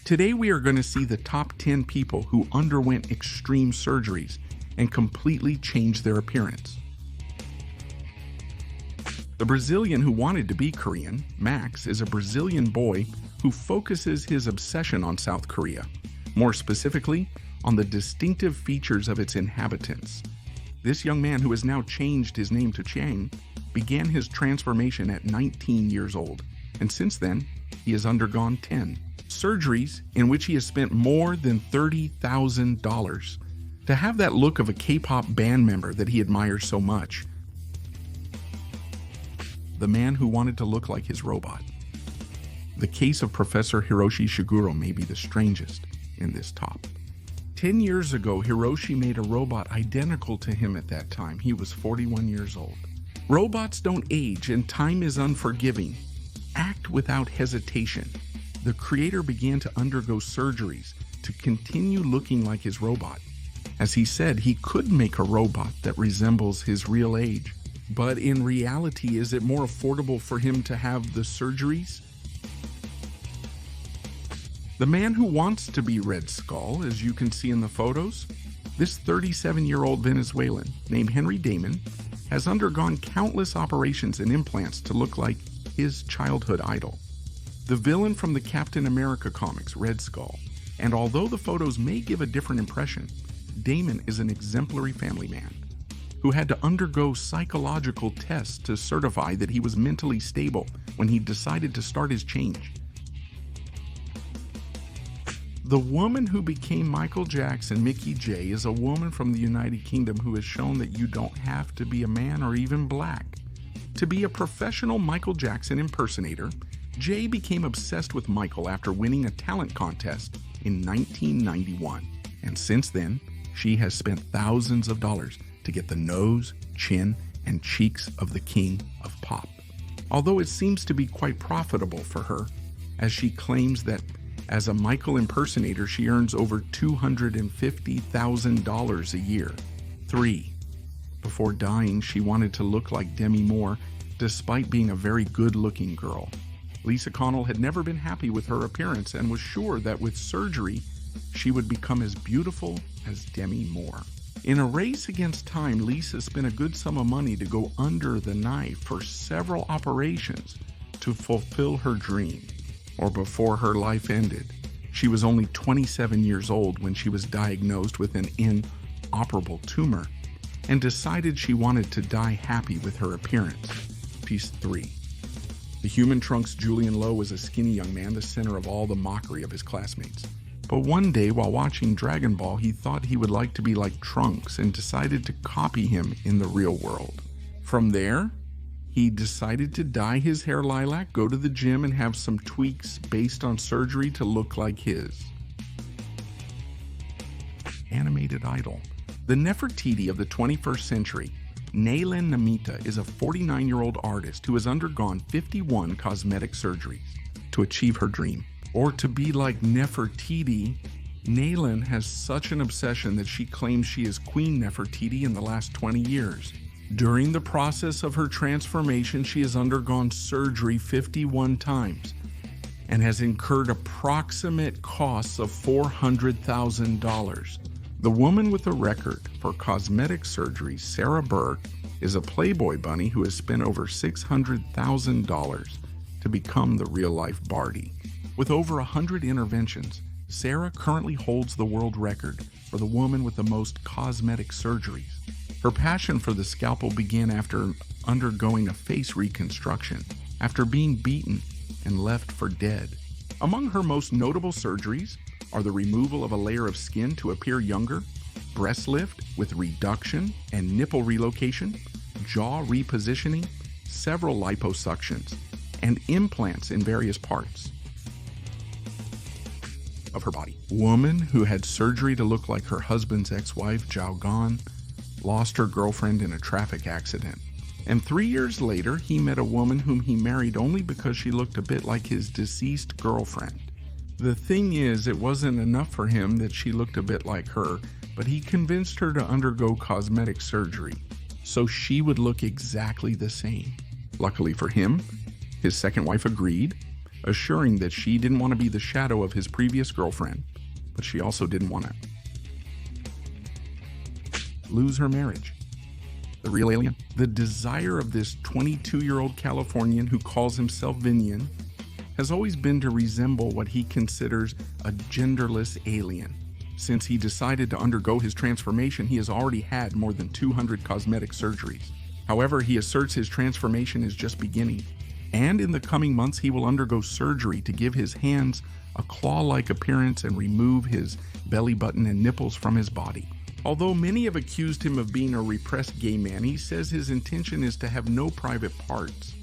Today we are going to see the top 10 people who underwent extreme surgeries and completely changed their appearance. The Brazilian who wanted to be Korean, Max, is a Brazilian boy who focuses his obsession on South Korea, more specifically on the distinctive features of its inhabitants. This young man, who has now changed his name to Chang, began his transformation at 19 years old, and since then, he has undergone 10 surgeries in which he has spent more than $30,000 to have that look of a K-pop band member that he admires so much. The man who wanted to look like his robot. The case of Professor Hiroshi Shiguro may be the strangest in this top. 10 years ago, Hiroshi made a robot identical to him at that time. He was 41 years old. Robots don't age and time is unforgiving. Act without hesitation. The creator began to undergo surgeries to continue looking like his robot. As he said, he could make a robot that resembles his real age. But in reality, is it more affordable for him to have the surgeries? The man who wants to be Red Skull, as you can see in the photos, this 37-year-old Venezuelan named Henry Damon has undergone countless operations and implants to look like his childhood idol, the villain from the Captain America comics, Red Skull. And although the photos may give a different impression, Damon is an exemplary family man who had to undergo psychological tests to certify that he was mentally stable when he decided to start his change. The woman who became Michael Jackson, Mickey J, is a woman from the United Kingdom who has shown that you don't have to be a man or even black to be a professional Michael Jackson impersonator. J became obsessed with Michael after winning a talent contest in 1991, and since then, she has spent thousands of dollars to get the nose, chin, and cheeks of the king of pop. Although it seems to be quite profitable for her, as she claims that as a Michael impersonator, she earns over $250,000 a year. 3. Before dying, she wanted to look like Demi more, despite being a very good-looking girl. Lisa Connell had never been happy with her appearance and was sure that with surgery, she would become as beautiful as Demi Moore. In a race against time, Lisa spent a good sum of money to go under the knife for several operations to fulfill her dream. Or before her life ended. She was only 27 years old when she was diagnosed with an inoperable tumor and decided she wanted to die happy with her appearance. Piece 3. The Human Trunks Julian Lowe was a skinny young man, the center of all the mockery of his classmates. But one day, while watching Dragon Ball, he thought he would like to be like Trunks and decided to copy him in the real world. From there, he decided to dye his hair lilac, go to the gym, and have some tweaks based on surgery to look like his animated idol. The Nefertiti of the 21st century, Nayland Namita, is a 49-year-old artist who has undergone 51 cosmetic surgeries to achieve her dream. Or to be like Nefertiti, Nayland has such an obsession that she claims she is Queen Nefertiti in the last 20 years. During the process of her transformation, she has undergone surgery 51 times and has incurred approximate costs of $400,000. The woman with the record for cosmetic surgery, Sarah Berg, is a Playboy bunny who has spent over $600,000 to become the real-life Barbie. With over 100 interventions, Sarah currently holds the world record for the woman with the most cosmetic surgeries. Her passion for the scalpel began after undergoing a face reconstruction, after being beaten and left for dead. Among her most notable surgeries are the removal of a layer of skin to appear younger, breast lift with reduction and nipple relocation, jaw repositioning, several liposuctions, and implants in various parts of her body. Woman who had surgery to look like her husband's ex-wife, Zhao Gan, lost her girlfriend in a traffic accident. And 3 years later, he met a woman whom he married only because she looked a bit like his deceased girlfriend. The thing is, it wasn't enough for him that she looked a bit like her, but he convinced her to undergo cosmetic surgery so she would look exactly the same. Luckily for him, his second wife agreed, assuring that she didn't want to be the shadow of his previous girlfriend, but she also didn't want to lose her marriage. The real alien? The desire of this 22-year-old Californian who calls himself Vinian has always been to resemble what he considers a genderless alien. Since he decided to undergo his transformation, he has already had more than 200 cosmetic surgeries. However, he asserts his transformation is just beginning, and in the coming months he will undergo surgery to give his hands a claw-like appearance and remove his belly button and nipples from his body. Although many have accused him of being a repressed gay man, he says his intention is to have no private parts.